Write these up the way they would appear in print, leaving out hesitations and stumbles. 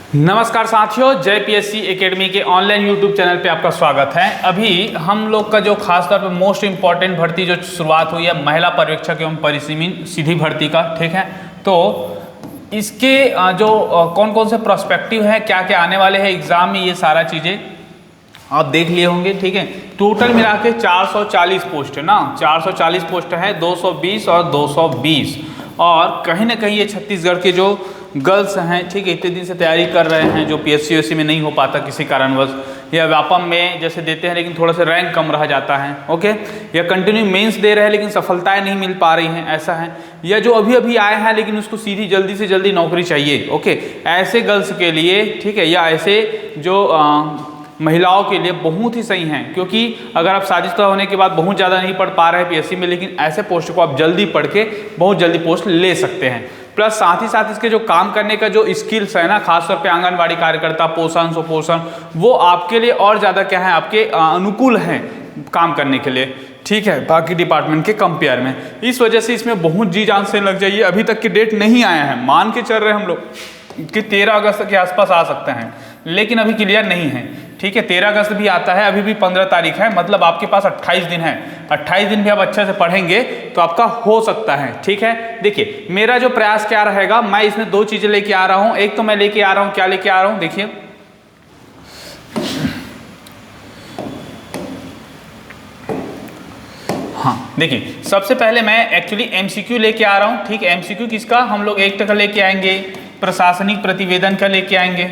नमस्कार साथियों, जय पीएससी एकेडमी के ऑनलाइन यूट्यूब चैनल पे आपका स्वागत है। अभी हम लोग का जो खासतौर पे मोस्ट इम्पॉर्टेंट भर्ती जो शुरुआत हुई है महिला पर्यवेक्षक एवं परिसीमन सीधी भर्ती का, ठीक है। तो इसके जो कौन कौन से प्रोस्पेक्टिव है, क्या क्या आने वाले हैं एग्जाम में, ये सारा चीज़ें आप देख लिए होंगे, ठीक है। टोटल मिला के 440 पोस्ट है ना, 440 पोस्ट है, 220 और 220। और कहीं ना कहीं ये छत्तीसगढ़ के जो गर्ल्स हैं, ठीक है, इतने दिन से तैयारी कर रहे हैं, जो पीएससी में नहीं हो पाता किसी कारणवश, या व्यापम में जैसे देते हैं लेकिन थोड़ा सा रैंक कम रह जाता है, ओके, या कंटिन्यू मेंस दे रहे हैं लेकिन सफलताएं नहीं मिल पा रही हैं, ऐसा है, या जो अभी अभी आए हैं लेकिन उसको सीधी जल्दी से जल्दी नौकरी चाहिए, ओके, ऐसे गर्ल्स के लिए, ठीक है, या ऐसे जो महिलाओं के लिए बहुत ही सही हैं। क्योंकि अगर आप शादीशुदा होने के बाद बहुत ज़्यादा नहीं पढ़ पा रहे हैं पीएससी में, लेकिन ऐसे पोस्ट को आप जल्दी पढ़ के बहुत जल्दी पोस्ट ले सकते हैं। प्लस साथ ही साथ इसके जो काम करने का जो स्किल्स है ना, खासतौर पे आंगनबाड़ी कार्यकर्ता, पोषण सुपोषण, वो आपके लिए और ज़्यादा क्या है, आपके अनुकूल हैं काम करने के लिए, ठीक है, बाकी डिपार्टमेंट के कंपेयर में। इस वजह से इसमें बहुत जी जान से लग जाइए। अभी तक की डेट नहीं आया है, मान के चल रहे हैं हम लोग कि 13 अगस्त के आसपास आ सकते हैं, लेकिन अभी क्लियर नहीं है, ठीक है। 13 अगस्त भी आता है, अभी भी 15 तारीख है, मतलब आपके पास 28 दिन है। 28 दिन भी आप अच्छे से पढ़ेंगे तो आपका हो सकता है, ठीक है। देखिए मेरा जो प्रयास क्या रहेगा, मैं इसमें दो चीजें लेके आ रहा हूं। एक तो मैं लेके आ रहा हूं, क्या लेके आ रहा हूं, देखिए हाँ, देखिए सबसे पहले मैं एक्चुअली एमसीक्यू लेके आ रहा हूं, ठीक है। एमसीक्यू किसका, हम लोग एक टका लेके आएंगे, प्रशासनिक प्रतिवेदन का लेके आएंगे,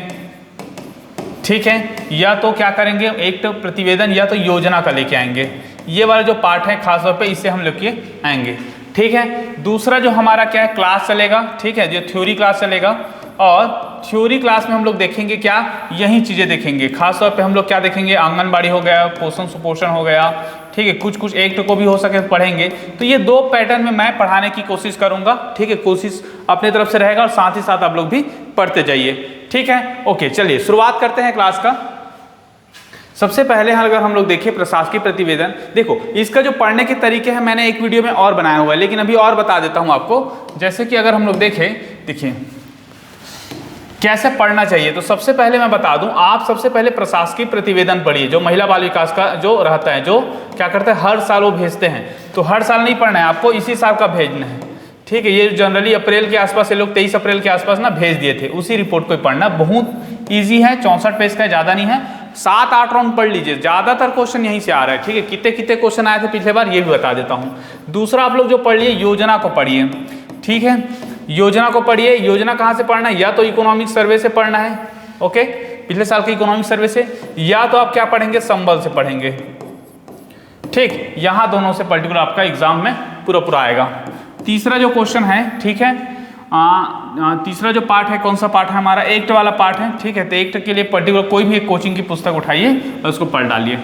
ठीक है, या तो क्या करेंगे, एक तो प्रतिवेदन या तो योजना का लेके आएंगे। ये वाला जो पार्ट है खासतौर पे इससे हम लेके आएंगे, ठीक है। दूसरा जो हमारा क्या है, क्लास चलेगा, ठीक है, जो थ्योरी क्लास चलेगा। और थ्योरी क्लास में हम लोग देखेंगे क्या, यही चीज़ें देखेंगे। खासतौर पे हम लोग क्या देखेंगे, आंगनबाड़ी हो गया, पोषण सुपोषण हो गया, ठीक है, कुछ एक को भी हो सके पढ़ेंगे। तो ये दो पैटर्न में मैं पढ़ाने की कोशिश करूंगा, ठीक है, कोशिश अपने तरफ से रहेगा और साथ ही साथ आप लोग भी पढ़ते जाइए, ठीक है। ओके, चलिए शुरुआत करते हैं क्लास का। सबसे पहले अगर हम लोग देखें प्रशासकीय प्रतिवेदन, देखो इसका जो पढ़ने के तरीके हैं मैंने एक वीडियो में और बनाया हुआ है, लेकिन अभी और बता देता हूं आपको। जैसे कि अगर हम लोग देखें, देखिए कैसे पढ़ना चाहिए, तो सबसे पहले मैं बता दूं, आप सबसे पहले प्रशासकीय प्रतिवेदन पढ़िए, जो महिला बाल विकास का जो रहता है, जो क्या करते हैं हर साल वो भेजते हैं। तो हर साल नहीं पढ़ना है आपको, इसी साल का भेजना है, ठीक है। ये जनरली अप्रैल के आसपास, ये लोग 23 अप्रैल के आसपास ना भेज दिए थे, उसी रिपोर्ट को पढ़ना। बहुत ईजी है, 64 पेज का, ज़्यादा नहीं है, 7-8 राउंड पढ़ लीजिए, ज़्यादातर क्वेश्चन यहीं से आ रहा है, ठीक है। कितने कितने क्वेश्चन आए थे पिछले बार ये भी बता देता हूँ। दूसरा आप लोग जो पढ़िए, योजना को पढ़िए, ठीक है, योजना को पढ़िए। योजना कहाँ से पढ़ना है, या तो इकोनॉमिक सर्वे से पढ़ना है, ओके, पिछले साल के इकोनॉमिक सर्वे से, या तो आप क्या पढ़ेंगे, संबल से पढ़ेंगे, ठीक। यहाँ दोनों से पर्टिकुलर आपका एग्जाम में पूरा आएगा। तीसरा जो क्वेश्चन है, ठीक है, तीसरा जो पार्ट है, कौन सा पार्ट है हमारा, एक्ट वाला पार्ट है, ठीक है। तो एक्ट के लिए पर्टिकुलर कोई भी एक कोचिंग की पुस्तक उठाइए और उसको पढ़ डालिए,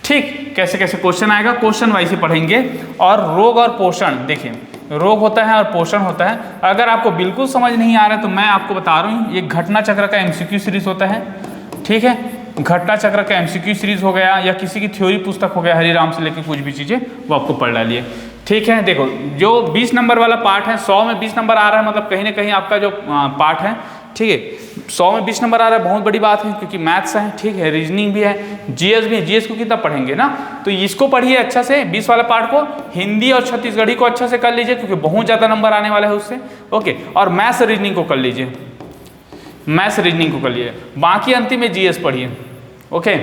ठीक। कैसे कैसे क्वेश्चन आएगा, क्वेश्चन वाइज ही पढ़ेंगे। और रोग और पोषण, देखिए रोग होता है और पोषण होता है। अगर आपको बिल्कुल समझ नहीं आ रहा है तो मैं आपको बता रहा हूँ, ये घटना चक्र का एमसीक्यू सीरीज होता है, ठीक है। घटना चक्र का एमसीक्यू सीरीज हो गया, या किसी की थ्योरी पुस्तक हो गया, हरिराम से लेकर कुछ भी चीज़ें वो आपको पढ़ डालिए, ठीक है। देखो जो 20 नंबर वाला पार्ट है, 100 में 20 नंबर आ रहा है, मतलब कहीं ना कहीं आपका जो पार्ट है, ठीक है, 100 में 20 नंबर आ रहा है, बहुत बड़ी बात है, क्योंकि मैथ्स है, ठीक है, रीजनिंग भी है, जीएस भी है। जीएस को कितना पढ़ेंगे ना, तो इसको पढ़िए अच्छा से, 20 वाला पार्ट को। हिंदी और छत्तीसगढ़ी को अच्छा से कर लीजिए, क्योंकि बहुत ज़्यादा नंबर आने वाला है उससे, ओके। और मैथ्स रीजनिंग को कर लीजिए, मैथ्स रीजनिंग को कर लीजिए। बाकी अंतिम में जीएस पढ़िए, ओके।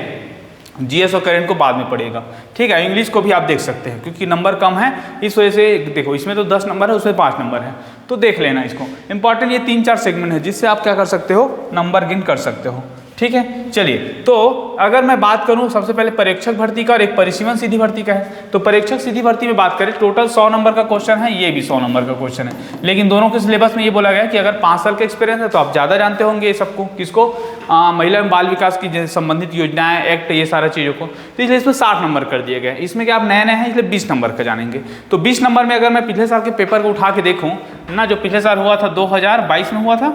जीएस और करंट को बाद में पढ़िएगा, ठीक है। इंग्लिश को भी आप देख सकते हैं, क्योंकि नंबर कम है इस वजह से। देखो इसमें तो 10 नंबर है, उसमें 5 नंबर है, तो देख लेना इसको। इंपॉर्टेंट ये 3-4 सेगमेंट है जिससे आप क्या कर सकते हो, नंबर गिन कर सकते हो, ठीक है। चलिए, तो अगर मैं बात करूं सबसे पहले परीक्षक भर्ती का और एक परिसीमन सीधी भर्ती का है। तो परीक्षक सीधी भर्ती में बात करें, टोटल 100 नंबर का क्वेश्चन है, ये भी 100 नंबर का क्वेश्चन है, लेकिन दोनों के सिलेबस में ये बोला गया है कि अगर 5 साल का एक्सपीरियंस है तो आप ज़्यादा जानते होंगे ये सबको, किसको, महिला एवं बाल विकास की संबंधित योजनाएं, एक्ट, ये सारा चीज़ों को। तो इसलिए इसमें 60 नंबर कर दिए गए। इसमें क्या आप नए हैं, इसलिए 20 नंबर का जानेंगे। तो 20 नंबर में अगर मैं पिछले साल के पेपर को उठा के देखूँ ना, जो पिछले साल हुआ था 2022 में हुआ था,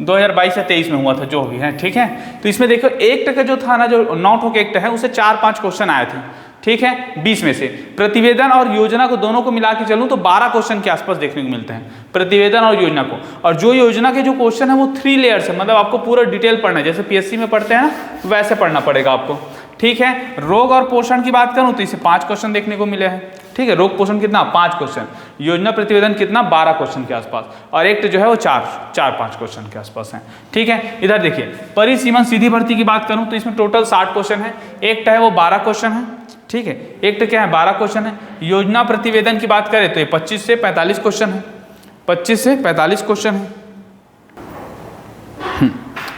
2022 या 23 में हुआ था, जो भी है, ठीक है। तो इसमें देखो एक्ट का जो था ना, जो नॉट होके एक्ट है, उससे 4-5 क्वेश्चन आए थे, ठीक है 20 में से। प्रतिवेदन और योजना को दोनों को मिला के चलूँ तो 12 क्वेश्चन के आसपास देखने को मिलते हैं प्रतिवेदन और योजना को। और जो योजना के जो क्वेश्चन है वो 3 लेयर्स है, मतलब आपको पूरा डिटेल पढ़ना है, जैसे पीएससी में पढ़ते हैं ना वैसे पढ़ना पड़ेगा आपको, ठीक है। रोग और पोषण की बात करूं तो इसे 5 क्वेश्चन देखने को मिले हैं, ठीक है। रोग पोषण कितना 5 क्वेश्चन, योजना प्रतिवेदन कितना 12 क्वेश्चन के आसपास, और एक्ट जो है वो 4-5 क्वेश्चन के आसपास है, ठीक है। इधर देखिए परिसीमन सीधी भर्ती की बात करूं तो इसमें टोटल 60 क्वेश्चन है, एक्ट है वो 12 क्वेश्चन है, ठीक है। एक्ट क्या है 12 क्वेश्चन है। योजना प्रतिवेदन की बात करें तो ये 25 से 45 क्वेश्चन है, 25 से 45 क्वेश्चन है,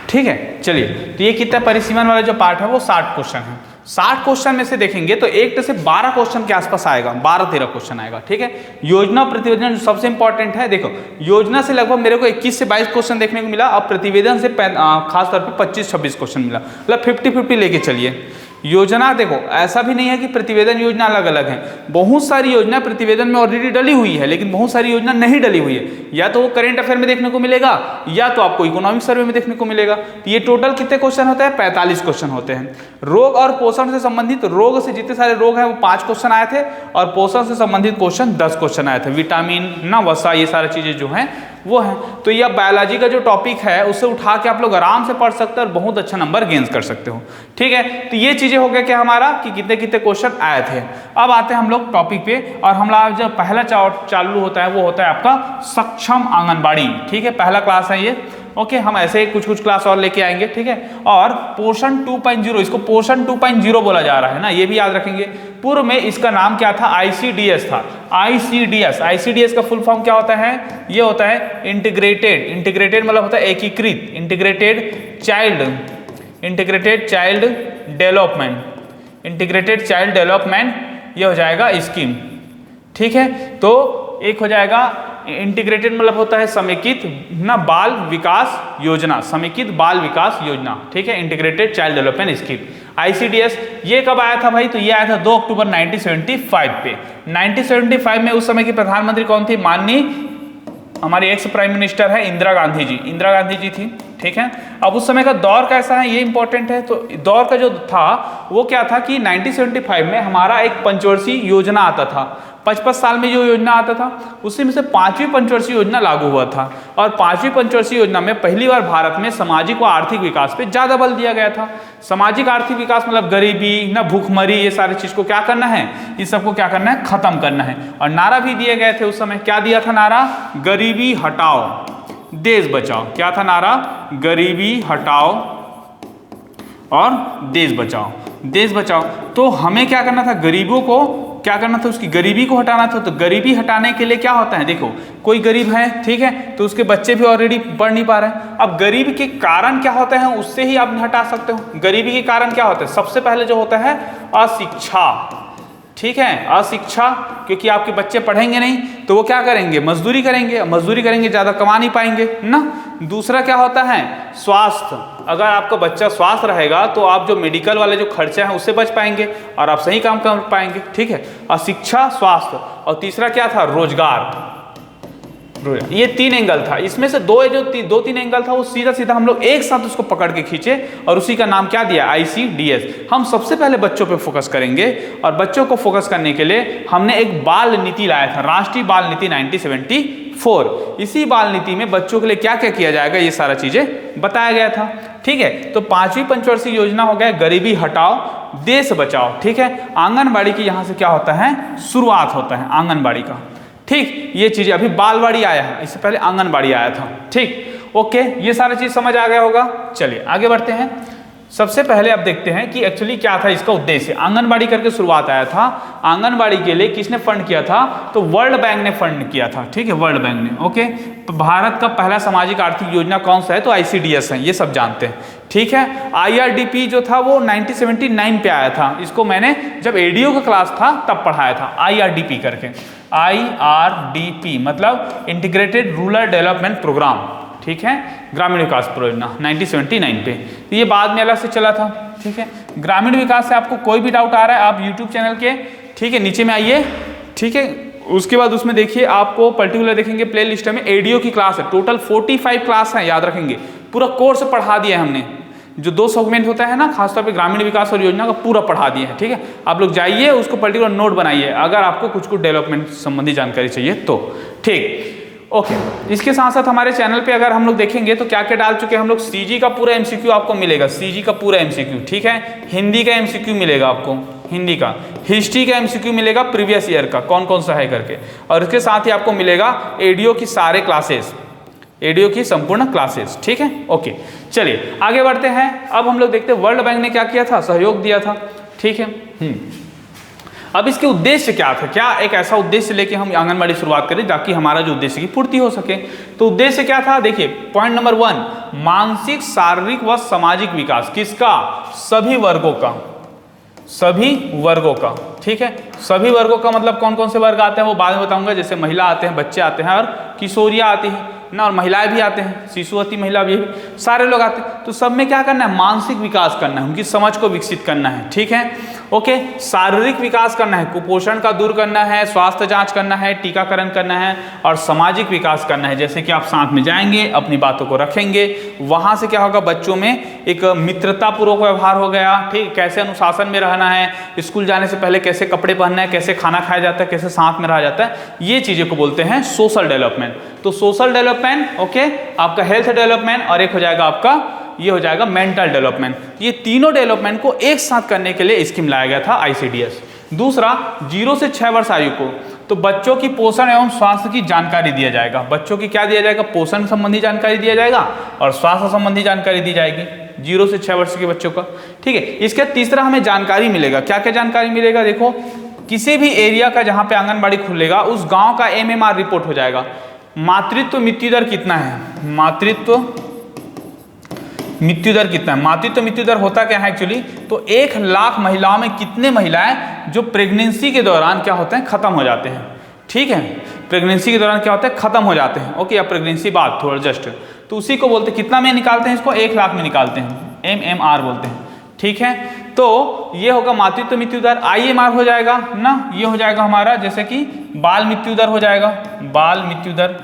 ठीक है। चलिए तो ये कितना परिसीमन वाला जो पार्ट है वो 60 क्वेश्चन है। 60 क्वेश्चन में से देखेंगे तो एक्ट से 12 क्वेश्चन के आसपास आएगा, 12-13 क्वेश्चन आएगा, ठीक है। योजना प्रतिवेदन जो सबसे इंपॉर्टेंट है, देखो योजना से लगभग मेरे को 21 से 22 क्वेश्चन देखने को मिला, अब प्रतिवेदन से खास तौर पे 25-26 क्वेश्चन मिला, मतलब 50-50 लेके चलिए। योजना देखो ऐसा भी नहीं है कि प्रतिवेदन योजना अलग अलग है, बहुत सारी योजना प्रतिवेदन में ऑलरेडी डली हुई है, लेकिन बहुत सारी योजना नहीं डली हुई है, या तो वो करेंट अफेयर में देखने को मिलेगा या तो आपको इकोनॉमिक सर्वे में देखने को मिलेगा। तो ये टोटल कितने क्वेश्चन होते हैं 45 क्वेश्चन होते हैं। रोग और पोषण से संबंधित, रोग से जितने सारे रोग हैं वो 5 क्वेश्चन आए थे, और पोषण से संबंधित क्वेश्चन 10 क्वेश्चन आए थे, विटामिन ना वसा ये सारी चीजें जो हैं वो है। तो यह बायोलॉजी का जो टॉपिक है उसे उठा के आप लोग आराम से पढ़ सकते हो और बहुत अच्छा नंबर गेन कर सकते हो, ठीक है। तो ये चीजें हो गया क्या हमारा कि कितने कितने क्वेश्चन आए थे। अब आते हैं हम लोग टॉपिक पे, और हमारा जो पहला चालू होता है वो होता है आपका सक्षम आंगनबाड़ी, ठीक है। पहला क्लास है ये, ओके। हम ऐसे कुछ क्लास और लेके आएंगे, ठीक है। और पोषण 2.0, इसको पोषण 2.0 बोला जा रहा है ना, ये भी याद रखेंगे। पूर्व में इसका नाम क्या था ICDS था, ICDS का फुल फॉर्म क्या होता है, ये होता है इंटीग्रेटेड मतलब होता है एकीकृत, इंटीग्रेटेड चाइल्ड डेवलपमेंट, ये हो जाएगा स्कीम, ठीक है। तो एक हो जाएगा इंटीग्रेटेड मतलब होता है समेकित ना बाल विकास योजना, समेकित बाल विकास योजना, ठीक है। Integrated child development scheme ICDS। ये कब आया था भाई, तो ये आया था 2 अक्टूबर 1975 पे। 1975 में उस समय की प्रधानमंत्री कौन थी, माननीय हमारी एक्स प्राइम मिनिस्टर है इंदिरा गांधी जी थी, ठीक है। अब उस समय का दौर कैसा है ये इंपॉर्टेंट है। तो दौर का जो था वो क्या था कि 1975 में हमारा एक पंचवर्षीय योजना आता था, 55 साल में जो योजना आता था उसी में से 5वीं पंचवर्षीय योजना लागू हुआ था। और 5वीं पंचवर्षीय योजना में पहली बार भारत में सामाजिक व आर्थिक विकास पे ज्यादा बल दिया गया था। सामाजिक आर्थिक विकास मतलब गरीबी ना भूखमरी, ये सारी चीज को क्या करना है, इस सबको क्या करना है, खत्म करना है। और नारा भी दिए गए थे उस समय, क्या दिया था नारा, गरीबी हटाओ देश बचाओ। क्या था नारा, गरीबी हटाओ और देश बचाओ। तो हमें क्या करना था, गरीबों को क्या करना था, उसकी गरीबी को हटाना था। तो गरीबी हटाने के लिए क्या होता है, देखो कोई गरीब है, ठीक है, तो उसके बच्चे भी ऑलरेडी पढ़ नहीं पा रहे हैं। अब गरीबी के कारण क्या होते हैं उससे ही आप हटा सकते हो। गरीबी के कारण क्या होता है, सबसे पहले जो होता है अशिक्षा, ठीक है, अशिक्षा, क्योंकि आपके बच्चे पढ़ेंगे नहीं तो वो क्या करेंगे, मजदूरी करेंगे, ज़्यादा कमा नहीं पाएंगे ना। दूसरा क्या होता है, स्वास्थ्य, अगर आपका बच्चा स्वस्थ रहेगा तो आप जो मेडिकल वाले जो खर्चे हैं उससे बच पाएंगे और आप सही काम कर पाएंगे, ठीक है। अशिक्षा, स्वास्थ्य, और तीसरा क्या था, रोजगार। ये 3 एंगल था, इसमें से दो तीन एंगल था वो सीधा हम लोग एक साथ उसको पकड़ के खींचे और उसी का नाम क्या दिया, ICDS। हम सबसे पहले बच्चों पे फोकस करेंगे और बच्चों को फोकस करने के लिए हमने एक बाल नीति लाया था, राष्ट्रीय बाल नीति 1974। इसी बाल नीति में बच्चों के लिए क्या क्या किया जाएगा ये सारा चीजें बताया गया था, ठीक है। तो 5वीं पंचवर्षीय योजना हो गया गरीबी हटाओ देश बचाओ, ठीक है। आंगनबाड़ी की यहाँ से क्या होता है, शुरुआत होता है आंगनबाड़ी का, ठीक। ये चीजें अभी बालवाड़ी आया है, इससे पहले आंगनबाड़ी आया था, ठीक, ओके। ये सारी चीज समझ आ गया होगा। चलिए आगे बढ़ते हैं। सबसे पहले आप देखते हैं कि एक्चुअली क्या था इसका उद्देश्य। आंगनबाड़ी करके शुरुआत आया था। आंगनबाड़ी के लिए किसने फंड किया था, तो वर्ल्ड बैंक ने फंड किया था, ठीक है, वर्ल्ड बैंक ने, ओके। तो भारत का पहला सामाजिक आर्थिक योजना कौन सा है, तो ICDS है, ये सब जानते हैं, ठीक है। IRDP जो था वो 1979 पे आया था। इसको मैंने जब ADO का क्लास था तब पढ़ाया था, IRDP करके। IRDP मतलब इंटीग्रेटेड रूरल डेवलपमेंट प्रोग्राम, ठीक है, ग्रामीण विकास परियोजना 1979 पे। तो ये बाद में अलग से चला था, ठीक है। ग्रामीण विकास से आपको कोई भी डाउट आ रहा है आप YouTube चैनल के, ठीक है, नीचे में आइए, ठीक है। उसके बाद उसमें देखिए आपको पर्टिकुलर देखेंगे प्ले लिस्ट में ADO की क्लास है, टोटल 45 क्लास है, याद रखेंगे, पूरा कोर्स पढ़ा दिया है हमने। जो 2 सेगमेंट होता है ना, खासतौर पे ग्रामीण विकास और योजना का पूरा पढ़ा दिए हैं। ठीक है, आप लोग जाइए उसको पर्टिकुलर नोट बनाइए अगर आपको कुछ डेवलपमेंट संबंधी जानकारी चाहिए तो। ठीक, ओके। इसके साथ साथ हमारे चैनल पे अगर हम लोग देखेंगे तो क्या क्या डाल चुके हैं हम लोग, सीजी का पूरा एमसीक्यू आपको मिलेगा, सीजी का पूरा एमसीक्यू। ठीक है, हिंदी का एमसीक्यू मिलेगा आपको, हिंदी का, हिस्ट्री का एमसीक्यू मिलेगा प्रीवियस ईयर का कौन कौन सा है करके, और इसके साथ ही आपको मिलेगा एडीओ की सारे क्लासेस, एडीओ की संपूर्ण क्लासेस। ठीक है, ओके। चलिए आगे बढ़ते हैं। अब हम लोग देखते हैं वर्ल्ड बैंक ने क्या किया था, सहयोग दिया था। ठीक है, अब इसके उद्देश्य क्या था, क्या एक ऐसा उद्देश्य लेके हम आंगनबाड़ी शुरुआत करें ताकि हमारा जो उद्देश्य की पूर्ति हो सके। तो उद्देश्य क्या था, देखिए पॉइंट नंबर 1, मानसिक शारीरिक व सामाजिक विकास किसका, सभी वर्गों का, सभी वर्गों का। ठीक है, सभी वर्गों का मतलब कौन कौन से वर्ग आते हैं वो बाद में बताऊंगा, जैसे महिला आते हैं, बच्चे आते हैं और किशोरियाँ आती हैं ना, और महिलाएं भी आते हैं, शिशुवती महिला भी, सारे लोग आते हैं। तो सब में क्या करना है, मानसिक विकास करना है, उनकी समझ को विकसित करना है। ठीक है, ओके। शारीरिक विकास करना है, कुपोषण का दूर करना है, स्वास्थ्य जांच करना है, टीकाकरण करना है, और सामाजिक विकास करना है, जैसे कि आप साथ में जाएंगे, अपनी बातों को रखेंगे, वहां से क्या होगा, बच्चों में एक मित्रतापूर्वक व्यवहार हो गया। ठीक, कैसे अनुशासन में रहना है, स्कूल जाने से पहले कैसे कपड़े पहनना है, कैसे खाना खाया जाता है, कैसे साथ में रहा जाता है, ये चीजें को बोलते हैं सोशल डेवलपमेंट। तो सोशल डेवलपमेंट, ओके, आपका हेल्थ डेवलपमेंट, और एक हो जाएगा आपका, ये हो जाएगा मेंटल डेवलपमेंट। ये तीनों डेवलपमेंट को एक साथ करने के लिए स्कीम लाया गया था आईसीडीएस। दूसरा, 0 से 6 वर्ष आयु को तो बच्चों की पोषण एवं स्वास्थ्य की जानकारी दिया जाएगा। बच्चों की क्या दिया जाएगा, पोषण संबंधी जानकारी दिया जाएगा और स्वास्थ्य संबंधी जानकारी दी जाएगी 0 से 6 वर्ष के बच्चों का। ठीक है, इसके तीसरा हमें जानकारी मिलेगा, क्या क्या जानकारी मिलेगा, देखो किसी भी एरिया का जहाँ पे आंगनबाड़ी खुलेगा उस गाँव का MMR रिपोर्ट हो जाएगा। मातृत्व मृत्यु दर कितना है, मातृत्व मृत्यु दर कितना है, मातृत्व मृत्यु दर होता क्या है एक्चुअली, तो 1 लाख महिलाओं में कितने महिलाएं जो प्रेगनेंसी के दौरान क्या होते हैं, खत्म हो जाते हैं। ठीक है, प्रेगनेंसी के दौरान क्या होता है, खत्म हो जाते हैं। ओके, या प्रेगनेंसी बाद थोड़ा जस्ट, तो उसी को बोलते हैं, कितना में निकालते हैं इसको, 1 लाख में निकालते हैं, MMR बोलते हैं। ठीक है, तो ये होगा मातृत्व मृत्यु दर। IMR हो जाएगा ना, ये हो जाएगा हमारा जैसे कि बाल मृत्यु दर हो जाएगा, बाल मृत्यु दर।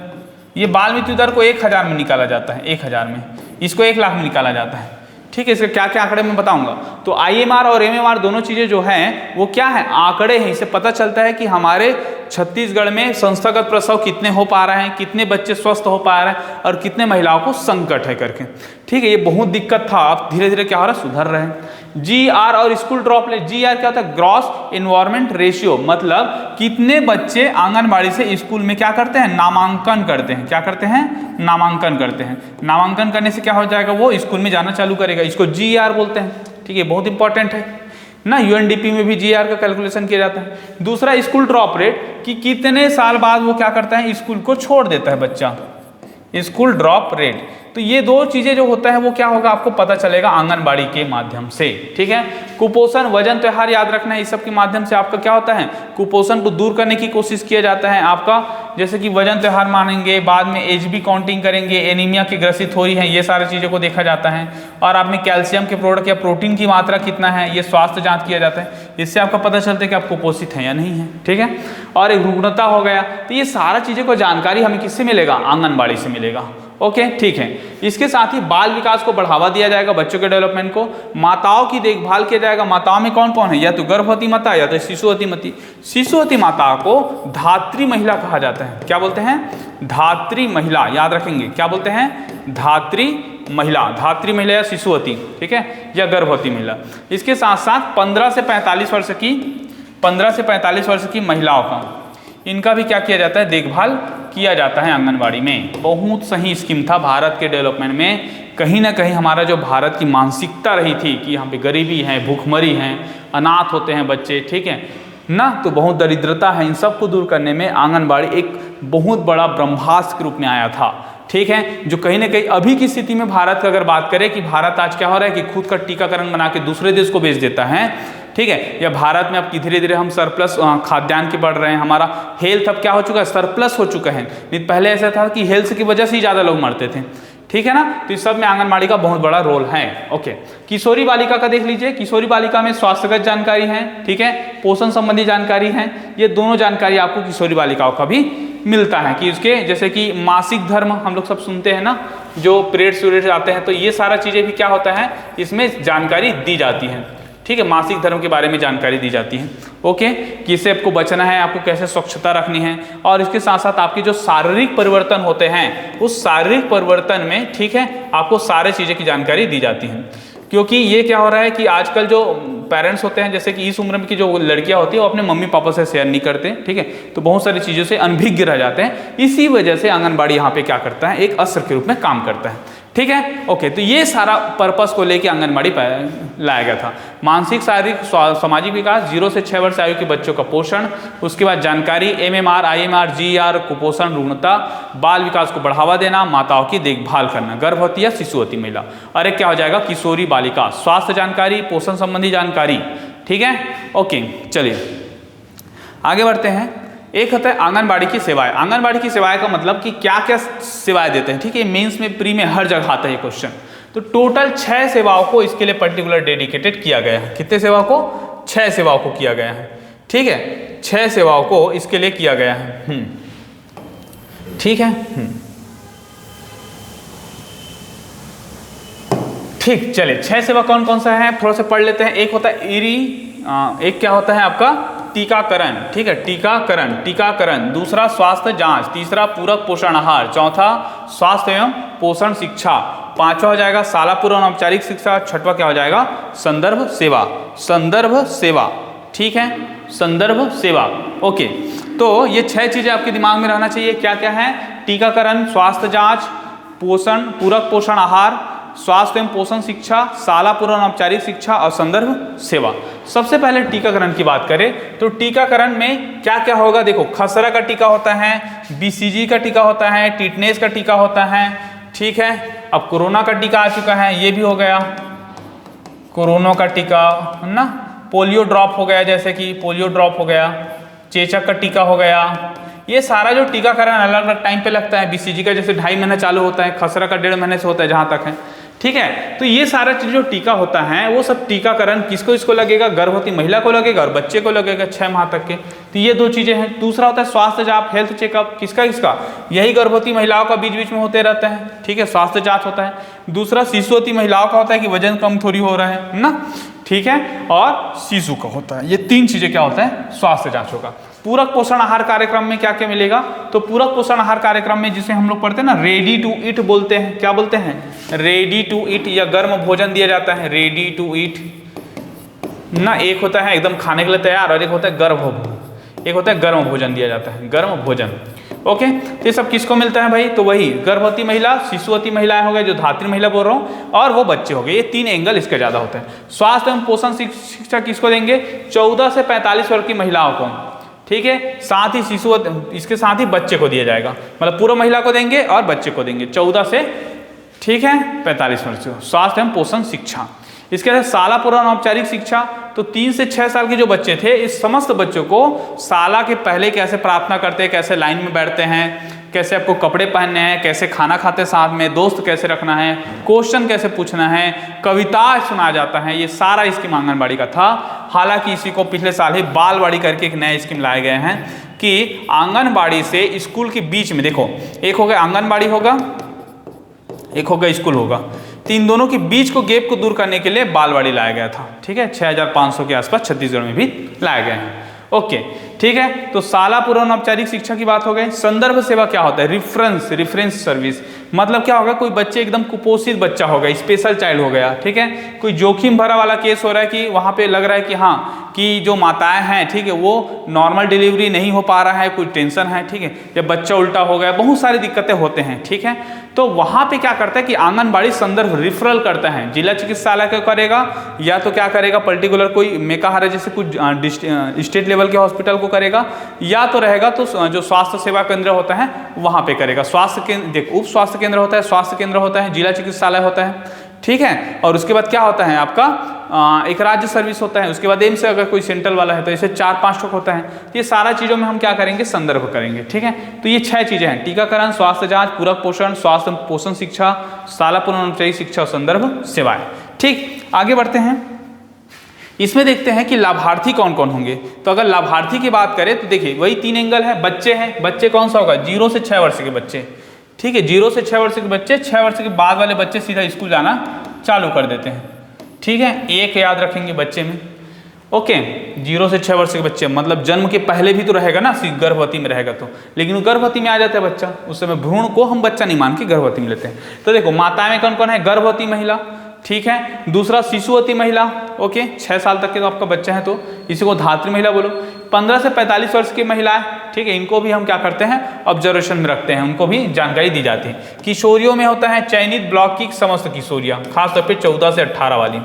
ये बाल मृत्यु दर को 1000 में निकाला जाता है, 1000 में, इसको 1 लाख में निकाला जाता है। ठीक है, इसके क्या क्या आंकड़े मैं बताऊंगा। तो IMR और MMR दोनों चीजें जो हैं वो क्या है, आंकड़े हैं। इससे पता चलता है कि हमारे छत्तीसगढ़ में संस्थागत प्रसव कितने हो पा रहे हैं, कितने बच्चे स्वस्थ हो पा रहे हैं और कितने महिलाओं को संकट है करके। ठीक है, ये बहुत दिक्कत था, अब धीरे धीरे क्या हो रहा है, सुधर रहे हैं। GR और स्कूल ड्रॉप रेट, GR क्या होता है, ग्रॉस इन्वायरमेंट रेशियो, मतलब कितने बच्चे आंगनबाड़ी से स्कूल में क्या करते हैं, नामांकन करते हैं। क्या करते हैं, नामांकन करते हैं। नामांकन करने से क्या हो जाएगा, वो स्कूल में जाना चालू करेगा, इसको GR बोलते हैं। ठीक है, बहुत इंपॉर्टेंट है ना, UNDP में भी GR का कैलकुलेशन किया जाता है। दूसरा स्कूल ड्रॉप रेट, कि कितने साल बाद वो क्या करता है, स्कूल को छोड़ देता है बच्चा, स्कूल ड्रॉप रेट। तो ये 2 चीजें जो होता है वो क्या होगा, आपको पता चलेगा आंगनबाड़ी के माध्यम से। ठीक है, कुपोषण, वजन त्योहार याद रखना है, इस सब के माध्यम से आपका क्या होता है, कुपोषण को दूर करने की कोशिश किया जाता है आपका, जैसे कि वजन त्योहार मानेंगे, बाद में HB काउंटिंग करेंगे, एनीमिया की ग्रसित हो रही है, ये सारी चीज़ों को देखा जाता है। और आप में कैल्शियम के प्रोडक्ट या प्रोटीन की मात्रा कितना है, ये स्वास्थ्य जांच किया जाता है, इससे आपका पता चलता है कि आप कुपोषित हैं या नहीं है। ठीक है, और एक रुग्णता हो गया, तो ये सारा चीज़ों को जानकारी हमें किससे मिलेगा, आंगनबाड़ी से मिलेगा। ओके, ठीक है। इसके साथ ही बाल विकास को बढ़ावा दिया जाएगा, बच्चों के डेवलपमेंट को, माताओं की देखभाल किया जाएगा। माताओं में कौन कौन है, या तो गर्भवती माता या तो शिशुवती माता को धात्री महिला कहा जाता है। क्या बोलते हैं, धात्री महिला, याद रखेंगे, क्या बोलते हैं, धात्री महिला या शिशुवती, ठीक है, या गर्भवती महिला। इसके साथ साथ 15 से 45 वर्ष की महिलाओं का, इनका भी क्या किया जाता है, देखभाल किया जाता है आंगनबाड़ी में। बहुत सही स्कीम था भारत के डेवलपमेंट में। कहीं ना कहीं हमारा जो भारत की मानसिकता रही थी कि यहाँ पे गरीबी है, भूखमरी है, अनाथ होते हैं बच्चे, ठीक है ना, तो बहुत दरिद्रता है, इन सब को दूर करने में आंगनबाड़ी एक बहुत बड़ा ब्रह्मास्त्र के रूप में आया था। ठीक है, जो कहीं ना कहीं अभी की स्थिति में भारत का अगर बात करें कि भारत आज क्या हो रहा है कि खुद का टीकाकरण बना के दूसरे देश को बेच देता है। ठीक है, या भारत में अब धीरे धीरे हम सरप्लस खाद्यान्न के बढ़ रहे हैं, हमारा हेल्थ अब क्या हो चुका है, सरप्लस हो चुका है। नहीं पहले ऐसा था कि हेल्थ की वजह से ही ज़्यादा लोग मरते थे। ठीक है ना, तो इस सब में आंगनबाड़ी का बहुत बड़ा रोल है। ओके, किशोरी बालिका का देख लीजिए, किशोरी बालिका में स्वास्थ्यगत जानकारी है, ठीक है, पोषण संबंधी जानकारी है, ये दोनों जानकारी आपको किशोरी बालिकाओं का भी मिलता है कि उसके जैसे कि मासिक धर्म हम लोग सब सुनते हैं ना, जो पीरियड्स आते हैं, तो ये सारा चीज़ें भी क्या होता है, इसमें जानकारी दी जाती है। ठीक है, मासिक धर्म के बारे में जानकारी दी जाती है। ओके, कि इससे आपको बचना है, आपको कैसे स्वच्छता रखनी है, और इसके साथ साथ आपके जो शारीरिक परिवर्तन होते हैं उस शारीरिक परिवर्तन में, ठीक है, आपको सारे चीज़ें की जानकारी दी जाती है। क्योंकि ये क्या हो रहा है कि आजकल जो पेरेंट्स होते हैं, जैसे कि इस उम्र की जो लड़कियां होती है, वो अपने मम्मी पापा से शेयर नहीं करते। ठीक है, तो बहुत सारी चीज़ों से अनभिज्ञ रह जाते हैं। इसी वजह से आंगनबाड़ी यहाँ पे क्या करता है, एक अस्त्र के रूप में काम करता है। ठीक है, ओके, तो ये सारा पर्पस को लेके आंगनबाड़ी लाया गया था। मानसिक, शारीरिक, सामाजिक विकास, 0 से 6 वर्ष आयु के बच्चों का पोषण, उसके बाद जानकारी, MMR, IMR, GR, कुपोषण, रुग्णता, बाल विकास को बढ़ावा देना, माताओं की देखभाल करना, गर्भवती या शिशुवती महिला, और एक क्या हो जाएगा, किशोरी बालिका, स्वास्थ्य जानकारी, पोषण संबंधी जानकारी। ठीक है, ओके, चलिए आगे बढ़ते हैं। एक होता है आंगनबाड़ी की सेवाएं। आंगनबाड़ी की सेवाएं का मतलब कि क्या क्या सेवाएं देते हैं। ठीक है, मेंस में, प्री में हर जगह आता है ये क्वेश्चन। तो टोटल 6 सेवाओं को इसके लिए पर्टिकुलर डेडिकेटेड किया गया है। कितने सेवाओं को? 6 सेवाओं को किया गया है। ठीक है, 6 सेवाओं को इसके लिए किया गया है। ठीक है, ठीक, चलिए 6 सेवा कौन कौन सा है थोड़ा सा पढ़ लेते हैं। एक होता है एक क्या होता है आपका, टीकाकरण। ठीक है, टीकाकरण। दूसरा स्वास्थ्य जांच। तीसरा पूरक पोषण आहार। चौथा स्वास्थ्य एवं पोषण शिक्षा। पांचवा हो जाएगा शाला पूर्व औपचारिक शिक्षा। छठवा क्या हो जाएगा, संदर्भ सेवा। ठीक है, संदर्भ सेवा। ओके, तो ये 6 चीजें आपके दिमाग में रहना चाहिए। क्या क्या है? टीकाकरण, स्वास्थ्य जांच, पूरक पोषण आहार, स्वास्थ्य एवं पोषण शिक्षा, शाला पूर्व औपचारिक शिक्षा और संदर्भ सेवा। सबसे पहले टीकाकरण की बात करें तो टीकाकरण में क्या क्या होगा, देखो, खसरा का टीका होता है, BCG का टीका होता है, टिटनेस का टीका होता है। ठीक है, अब कोरोना का टीका आ चुका है, ये भी हो गया कोरोना का टीका, है ना। पोलियो ड्रॉप हो गया, जैसे कि पोलियो ड्रॉप हो गया, चेचक का टीका हो गया। ये सारा जो टीकाकरण अलग अलग टाइम पे लगता है। BCG का जैसे 2.5 महीना चालू होता है, खसरा का 1.5 महीने से होता है जहाँ तक है। ठीक है, तो ये सारा चीज जो टीका होता है वो सब टीकाकरण किसको लगेगा, गर्भवती महिला को लगेगा और बच्चे को लगेगा 6 माह तक के। तो ये 2 चीजें हैं। दूसरा होता है स्वास्थ्य जांच, हेल्थ चेकअप। किसका, यही गर्भवती महिलाओं का बीच बीच में होते रहता है। ठीक है, स्वास्थ्य जांच होता है। दूसरा शिशुवती महिलाओं का होता है कि वजन कम थोड़ी हो रहा है ना। ठीक है, और शिशु का होता है। ये 3 चीजें क्या होता है, स्वास्थ्य जांच होगा। पूरक पोषण आहार कार्यक्रम में क्या क्या मिलेगा, तो पूरक पोषण आहार कार्यक्रम में जिसे हम लोग पढ़ते हैं ना, रेडी टू ईट बोलते हैं। क्या बोलते हैं, रेडी टू ईट, या गर्म भोजन दिया जाता है, रेडी टू ईट ना। एक होता है एकदम खाने के लिए तैयार और एक होता है गर्म भोजन दिया जाता है, गर्म भोजन। ओके, तो ये सब किसको मिलता है भाई, तो वही गर्भवती महिला, शिशुवती महिलाएं हो गए, जो धात्री महिला बोल रहा हूँ, और वो बच्चे हो गए। ये 3 एंगल इसके ज्यादा होते हैं। स्वास्थ्य एवं पोषण शिक्षा किसको देंगे, 14 से 45 वर्ष की महिलाओं को। ठीक है, साथ ही इसके साथ ही बच्चे को दिया जाएगा, मतलब पूर्व महिला को देंगे और बच्चे को देंगे 14 से, ठीक है, 45 वर्ष को। स्वास्थ्य एवं पोषण शिक्षा। इसके बाद शाला पूर्व औपचारिक शिक्षा, तो 3 से 6 साल के जो बच्चे थे, इस समस्त बच्चों को शाला के पहले कैसे प्रार्थना करते हैं, कैसे लाइन में बैठते हैं, कैसे आपको कपड़े पहनने हैं, कैसे खाना खाते साथ में, दोस्त कैसे रखना है, क्वेश्चन कैसे पूछना है, कविता सुनाया जाता है, ये सारा स्कीम आंगनबाड़ी का था। हालांकि इसी को पिछले साल ही बालवाड़ी करके एक नया स्कीम लाए गए हैं कि आंगनबाड़ी से स्कूल के बीच में, देखो, एक होगा आंगनबाड़ी होगा, एक होगा स्कूल होगा, तीन दोनों के बीच को गैप को दूर करने के लिए बालवाड़ी लाया गया था। ठीक है, 6500 के आसपास छत्तीसगढ़ में भी लाए गए हैं। ओके, ठीक है, तो शाला पूर्व औपचारिक शिक्षा की बात हो गई। संदर्भ सेवा क्या होता है, रेफरेंस सर्विस, मतलब क्या होगा, कोई बच्चे एकदम कुपोषित बच्चा हो गया, स्पेशल चाइल्ड हो गया, ठीक है, कोई जोखिम भरा वाला केस हो रहा है कि वहाँ पे लग रहा है कि हाँ, कि जो माताएं हैं, ठीक है, वो नॉर्मल डिलीवरी नहीं हो पा रहा है, कोई टेंशन है, ठीक है, जब बच्चा उल्टा हो गया, बहुत सारी दिक्कतें होते हैं। ठीक है, तो वहाँ पे क्या करता है कि आंगनबाड़ी संदर्भ रिफरल करता है, जिला चिकित्सालय को करेगा, या तो क्या करेगा, पर्टिकुलर कोई मेकाहारा जैसे कुछ स्टेट लेवल के हॉस्पिटल को करेगा, या तो रहेगा तो जो स्वास्थ्य सेवा केंद्र होता है वहाँ पे करेगा। स्वास्थ्य केंद्र, देखो, उप स्वास्थ्य केंद्र होता है, स्वास्थ्य केंद्र होता है, जिला चिकित्सालय होता है, ठीक है, और उसके बाद क्या होता है आपका एक राज्य सर्विस होता है, उसके बाद एम्स से अगर कोई सेंट्रल वाला है तो ऐसे 4-5 ठोक होता है। तो ये सारा चीज़ों में हम क्या करेंगे, संदर्भ करेंगे। ठीक है, तो ये 6 चीज़ें हैं, टीकाकरण, स्वास्थ्य जांच, पूरक पोषण, स्वास्थ्य पोषण शिक्षा, शाला पूर्व औपचारिक शिक्षा और संदर्भ सेवाएं। ठीक, आगे बढ़ते हैं, इसमें देखते हैं कि लाभार्थी कौन कौन होंगे। तो अगर लाभार्थी की बात करें तो देखिए वही 3 एंगल है, बच्चे हैं, बच्चे कौन सा होगा, 0 से 6 वर्ष के बच्चे, ठीक है। 0 से 6 वर्ष के बच्चे, 6 वर्ष के बाद वाले बच्चे सीधा स्कूल जाना चालू कर देते हैं, ठीक है। एक याद रखेंगे बच्चे में, ओके। 0 से 6 वर्ष के बच्चे मतलब जन्म के पहले भी तो रहेगा ना, गर्भवती में रहेगा तो, लेकिन वो गर्भवती में आ जाता है बच्चा, उस समय भ्रूण को हम बच्चा नहीं मान के गर्भवती में लेते हैं। तो देखो माता में कौन कौन है, गर्भवती महिला, ठीक है। दूसरा शिशुवती महिला, ओके, 6 साल तक के तो आपका बच्चा है तो इसी को धात्री महिला बोलो। 15 से 45 वर्ष की महिलाएं, ठीक है, इनको भी हम क्या करते हैं, ऑब्जर्वेशन में रखते हैं, उनको भी जानकारी दी जाती है। किशोरियों में होता है चयनित ब्लॉक की समस्त किशोरियां, खासतौर पे 14 से 18 वाली,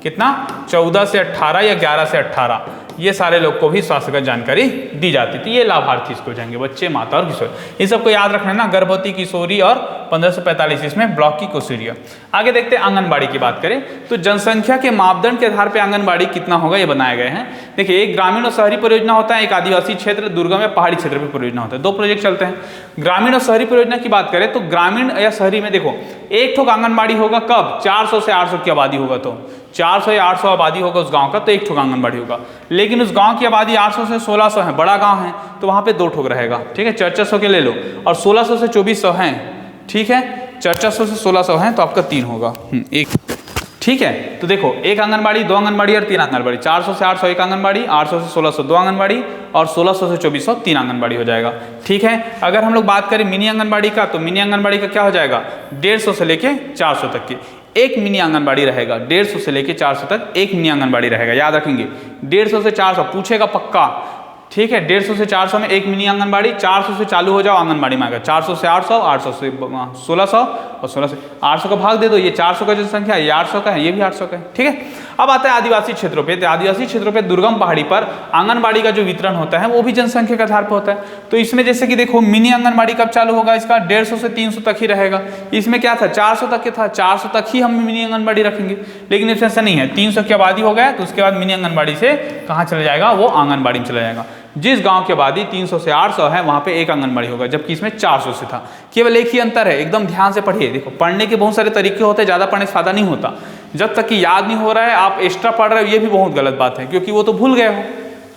कितना, 14 से 18 या 11 से 18, ये सारे लोग को भी स्वास्थ्य जानकारी दी जाती थी। ये लाभार्थी इसको जाएंगे, बच्चे, माता और किशोर, ये सबको याद रखना है ना, गर्भवती, किशोरी और 15 से 45 इसमें ब्लॉक की किशोरियां। आगे देखते हैं आंगनबाड़ी की बात करें तो जनसंख्या के मापदंड के आधार पर आंगनबाड़ी कितना होगा ये बनाए गए हैं। देखिए, एक ग्रामीण और शहरी परियोजना होता है, एक आदिवासी क्षेत्र, दुर्गम या पहाड़ी क्षेत्र पर परियोजना होता है, 2 प्रोजेक्ट चलते हैं। ग्रामीण और शहरी परियोजना की बात करें तो ग्रामीण या शहरी में देखो एक ठोक आंगनबाड़ी होगा, कब, 400 से 800 की आबादी होगा, तो 400 या 800 आबादी होगा उस गांव का तो एक ठोक आंगनबाड़ी होगा। लेकिन उस गांव की आबादी 800 से 1600 है, बड़ा गांव है, तो वहां पे 2 ठोक रहेगा, ठीक है। 400 के ले लो, और 1600 से 2400 हैं, ठीक है, 400 से 1600 हैं तो आपका 3 होगा, एक, ठीक है। तो देखो एक आंगनबाड़ी, 2 आंगनबाड़ी और 3 आंगनबाड़ी, 400 से 800 एक आंगनबाड़ी, 800 से 1600 2 आंगनबाड़ी, और 1600 से 2400 3 आंगनबाड़ी हो जाएगा, ठीक है। अगर हम लोग बात करें मिनी आंगनबाड़ी का, तो मिनी आंगनबाड़ी का क्या हो जाएगा, 150 से लेके 400 तक की एक मिनी आंगनबाड़ी रहेगा, 150 से लेके 400 तक एक मिनी आंगनबाड़ी रहेगा, याद रखेंगे। 150 से 400 पूछेगा पक्का, ठीक है। 150 से 400 में एक मिनी आंगनबाड़ी, 400 से चालू हो जाओ आंगनबाड़ी में आएगा, 400 से 800, 800 से 1600 और 16 से 800 का भाग दे दो, ये 400 का जनसंख्या, ये 800 का है, ये भी 800 का है, ठीक है। अब आता है आदिवासी क्षेत्रों पे, तो आदिवासी क्षेत्रों पे दुर्गम पहाड़ी पर आंगनबाड़ी का जो वितरण होता है वो भी जनसंख्या के आधार पर होता है। तो इसमें जैसे कि देखो मिनी आंगनबाड़ी कब चालू होगा, इसका 150 से 300 तक ही रहेगा। इसमें क्या था, 400 तक के था, 400 तक ही हम मिनी आंगनबाड़ी रखेंगे, लेकिन इसमें ऐसा नहीं है, 300 की आबादी हो गया तो उसके बाद मिनी आंगनबाड़ी से कहाँ चला जाएगा, वो आंगनबाड़ी में चला जाएगा। जिस गांव की आबादी 300 से 800 है वहां पे एक आंगनबाड़ी होगा, जबकि इसमें 400 से था। केवल एक ही अंतर है, एकदम ध्यान से पढ़िए। देखो पढ़ने के बहुत सारे तरीके होते हैं, ज़्यादा पढ़ने से फायदा नहीं होता। जब तक कि याद नहीं हो रहा है आप एक्स्ट्रा पढ़ रहे हो, ये भी बहुत गलत बात है, क्योंकि वो तो भूल गए हो,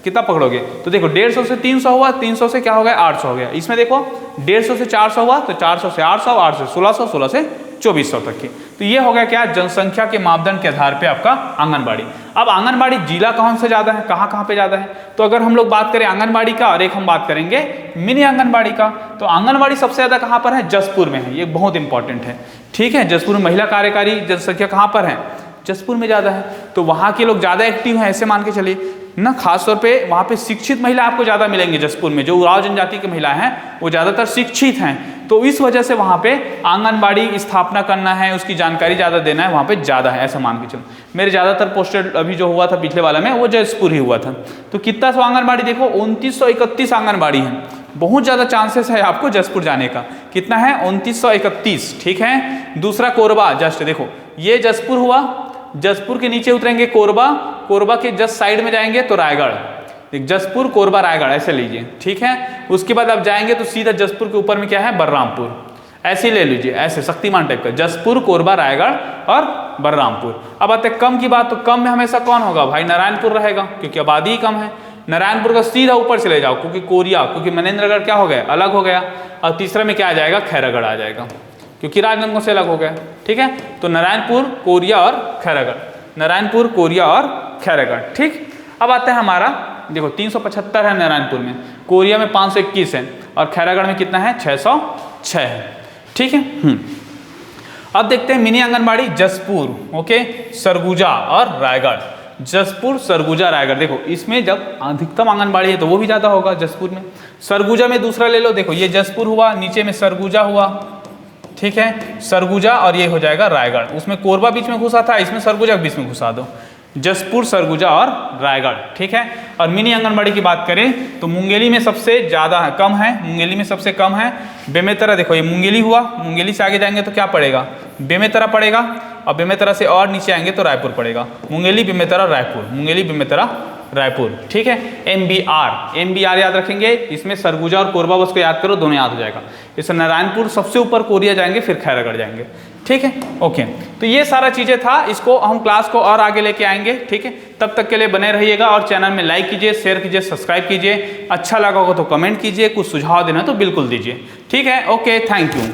कितना पकड़ोगे। तो देखो 150 से 300 हुआ, 300 से क्या हो गया, 800 हो गया। इसमें देखो 150 से 400 हुआ तो 400 से 800, 800 से 1600, 16 से 2400 तक की। तो ये हो गया क्या, जनसंख्या के मापदंड के आधार पे आपका आंगनबाड़ी। अब आंगनबाड़ी जिला कौन से ज़्यादा है, कहाँ कहाँ पे ज़्यादा है, तो अगर हम लोग बात करें आंगनबाड़ी का और एक हम बात करेंगे मिनी आंगनबाड़ी का, तो आंगनबाड़ी सबसे ज़्यादा कहाँ पर है, जसपुर में है। ये बहुत इंपॉर्टेंट है, ठीक है। जसपुर में महिला कार्यकारी जनसंख्या कहाँ पर है, जसपुर में ज़्यादा है, तो वहाँ के लोग ज़्यादा एक्टिव हैं, ऐसे मान के चलिए ना। खासतौर पे वहाँ पे शिक्षित महिला आपको ज़्यादा मिलेंगे जसपुर में, जो उराव जनजाति की महिलाएं हैं वो ज़्यादातर शिक्षित हैं, तो इस वजह से वहाँ पे आंगनबाड़ी स्थापना करना है, उसकी जानकारी ज़्यादा देना है, वहाँ पे ज़्यादा है, ऐसा मान के चलो। मेरे ज़्यादातर पोस्टेड अभी जो हुआ था पिछले वाला में वो जसपुर ही हुआ था। तो कितना सौ आंगनबाड़ी देखो 2931 आंगनबाड़ी है, बहुत ज़्यादा चांसेस है आपको जसपुर जाने का। कितना है, 2931, ठीक है। दूसरा कोरबा, जस्ट देखो ये जसपुर हुआ, जसपुर के नीचे उतरेंगे कोरबा, कोरबा के जस्ट साइड में जाएंगे तो रायगढ़, जसपुर कोरबा रायगढ़ ऐसे लीजिए, ठीक है। उसके बाद आप जाएंगे तो सीधा जसपुर के ऊपर में क्या है, बलरामपुर, ऐसे ले लीजिए, ऐसे शक्तिमान टाइप का, जसपुर, कोरबा, रायगढ़ और बलरामपुर। अब आते कम की बात, तो कम में हमेशा कौन होगा भाई, नारायणपुर रहेगा, क्योंकि आबादी ही कम है। नारायणपुर का सीधा ऊपर चले जाओ, क्योंकि कोरिया, क्योंकि मनेंद्रगढ़ क्या हो गया, अलग हो गया। और तीसरा में क्या आ जाएगा, खैरागढ़ आ जाएगा, क्योंकि राजनांदगांव से अलग हो गया, ठीक है। तो नारायणपुर, कोरिया और खैरागढ़, नारायणपुर, कोरिया और खैरागढ़, ठीक। अब आता है हमारा, देखो 375 है नारायणपुर में, कोरिया में 521 है और खैरागढ़ में कितना है, 606 है, ठीक है। अब देखते हैं मिनी आंगनबाड़ी जसपुर, ओके, सरगुजा और रायगढ़। जसपुर, सरगुजा, रायगढ़, देखो इसमें जब अधिकतम आंगनबाड़ी है तो वो भी ज़्यादा होगा जसपुर में। सरगुजा में दूसरा ले लो, देखो ये जसपुर हुआ, नीचे में सरगुजा हुआ, ठीक है, सरगुजा, और ये हो जाएगा रायगढ़। उसमें कोरबा बीच में घुसा था, इसमें सरगुजा बीच में घुसा दो, जसपुर, सरगुजा और रायगढ़, ठीक है। और मिनी आंगनबाड़ी की बात करें तो मुंगेली में सबसे ज़्यादा है, कम है, मुंगेली में सबसे कम है। बेमेतरा, देखो ये मुंगेली हुआ, मुंगेली से आगे जाएंगे तो क्या पड़ेगा, बेमेतरा पड़ेगा, और बेमेतरा से और नीचे आएंगे तो रायपुर पड़ेगा। मुंगेली, बेमेतरा, रायपुर, मुंगेली, बेमेतरा, रायपुर, ठीक है। MBR याद रखेंगे, इसमें सरगुजा और कोरबा बस को याद करो, दोनों याद हो जाएगा। इससे नारायणपुर सबसे ऊपर, कोरिया जाएंगे, फिर खैरागढ़ जाएंगे, ठीक है, ओके। तो ये सारा चीज़ें था, इसको हम क्लास को और आगे लेके आएंगे, ठीक है। तब तक के लिए बने रहिएगा और चैनल में लाइक कीजिए, शेयर कीजिए, सब्सक्राइब कीजिए। अच्छा लगा होगा तो कमेंट कीजिए, कुछ सुझाव देना तो बिल्कुल दीजिए, ठीक है, ओके, थैंक यू।